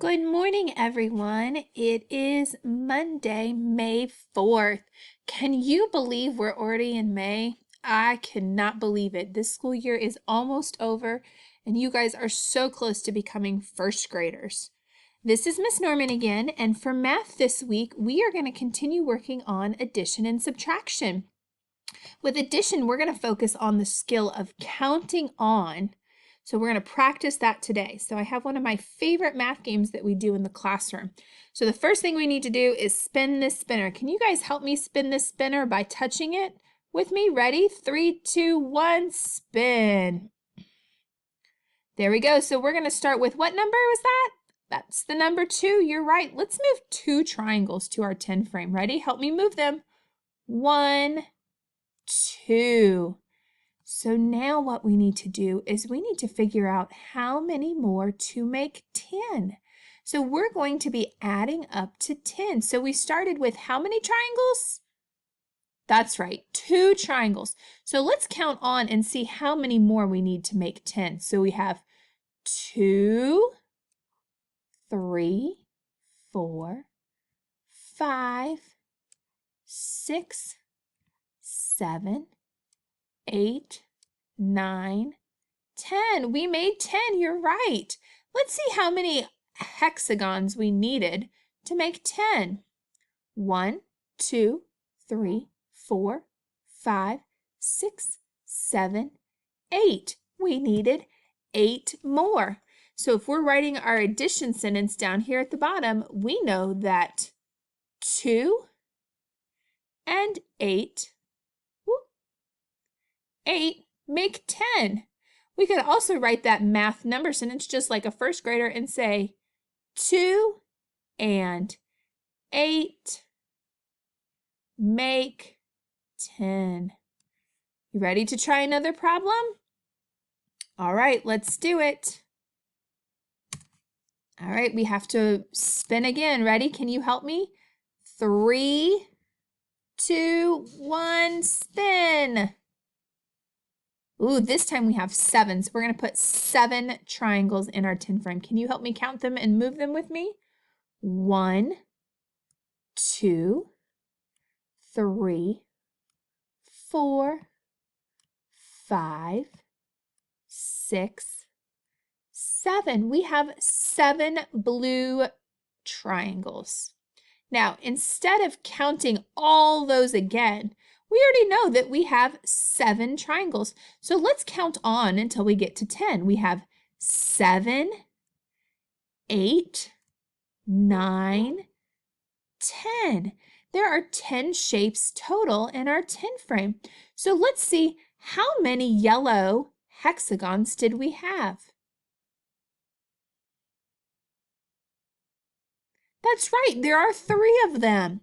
Good morning, everyone. It is Monday, May 4th. Can you believe we're already in May? I cannot believe it. This school year is almost over, and you guys are so close to becoming first graders. This is Miss Norman again, and for math this week, we are going to continue working on addition and subtraction. With addition, we're going to focus on the skill of counting on. So we're going to practice that today. So I have one of my favorite math games that we do in the classroom. So the first thing we need to do is spin this spinner. Can you guys help me spin this spinner by touching it with me? Ready? 3, 2, 1, spin. There we go. So we're going to start with what number was that? That's the number 2. You're right. Let's move 2 triangles to our 10 frame. Ready? Help me move them. 1, 2. So now what we need to do is we need to figure out how many more to make 10. So we're going to be adding up to 10. So we started with how many triangles? That's right, 2 triangles. So let's count on and see how many more we need to make 10. So we have 2, 3, 4, 5, 6, 7, 8, 9, 10. We made 10, you're right. Let's see how many hexagons we needed to make 10. 1, 2, 3, 4, 5, 6, 7, 8. We needed 8 more. So if we're writing our addition sentence down here at the bottom, we know that 2 and 8 make 10. We could also write that math number sentence just like a first grader and say 2 and 8 make 10. You ready to try another problem? All right, let's do it. All right, we have to spin again. Ready? Can you help me? 3, 2, 1, spin. Ooh, this time we have 7, so we're going to put 7 triangles in our 10 frame. Can you help me count them and move them with me? 1, 2, 3, 4, 5, 6, 7. We have 7 blue triangles. Now, instead of counting all those again, we already know that we have 7 triangles. So let's count on until we get to 10. We have 7, 8, 9, 10. There are 10 shapes total in our 10 frame. So let's see, how many yellow hexagons did we have? That's right, there are 3 of them.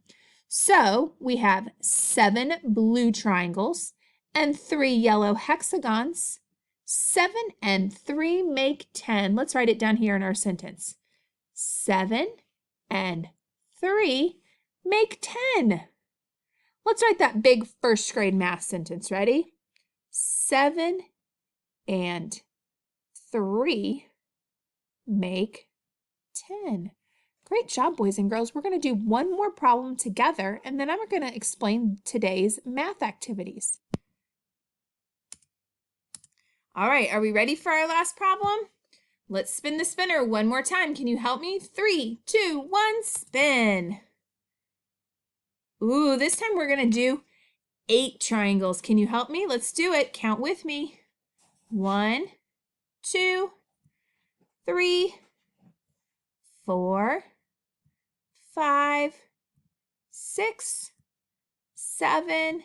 So we have 7 blue triangles and 3 yellow hexagons. 7 and 3 make 10. Let's write it down here in our sentence. 7 and 3 make 10. Let's write that big first grade math sentence. Ready? 7 and 3 make 10. Great job, boys and girls. We're going to do one more problem together, and then I'm going to explain today's math activities. All right, are we ready for our last problem? Let's spin the spinner one more time. Can you help me? 3, 2, 1, spin. Ooh, this time we're going to do 8 triangles. Can you help me? Let's do it. Count with me. 1, 2, 3, 4, 5, 6, 7,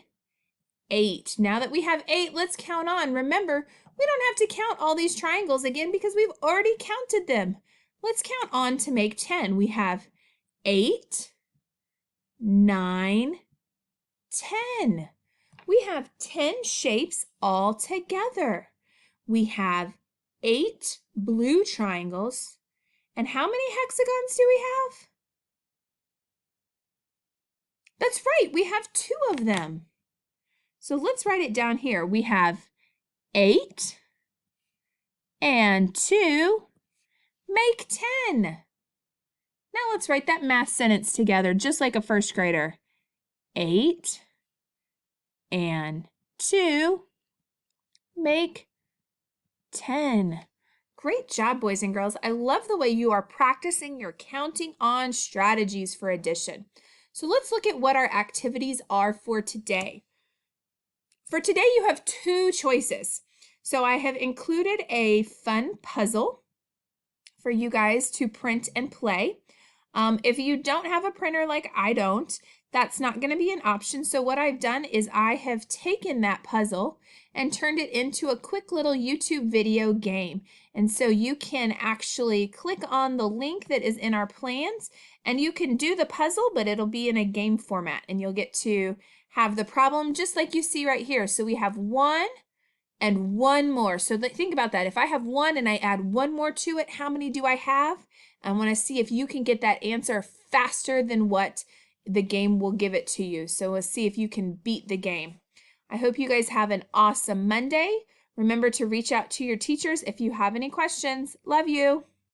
8. Now that we have 8, let's count on. Remember, we don't have to count all these triangles again because we've already counted them. Let's count on to make 10. We have 8, 9, 10. We have 10 shapes all together. We have 8 blue triangles. And how many hexagons do we have? That's right, we have 2 of them. So let's write it down here. We have 8 and 2 make 10. Now let's write that math sentence together, just like a first grader. 8 and 2 make 10. Great job, boys and girls. I love the way you are practicing your counting on strategies for addition. So let's look at what our activities are for today. For today, you have 2 choices. So I have included a fun puzzle for you guys to print and play. If you don't have a printer like I don't, that's not going to be an option. So what I've done is I have taken that puzzle and turned it into a quick little YouTube video game. And so you can actually click on the link that is in our plans and you can do the puzzle, but it'll be in a game format and you'll get to have the problem just like you see right here. So we have 1 and 1 more. So think about that. If I have 1 and I add 1 more to it, how many do I have? I want to see if you can get that answer faster than what the game will give it to you. So let's see if you can beat the game. I hope you guys have an awesome Monday. Remember to reach out to your teachers if you have any questions. Love you.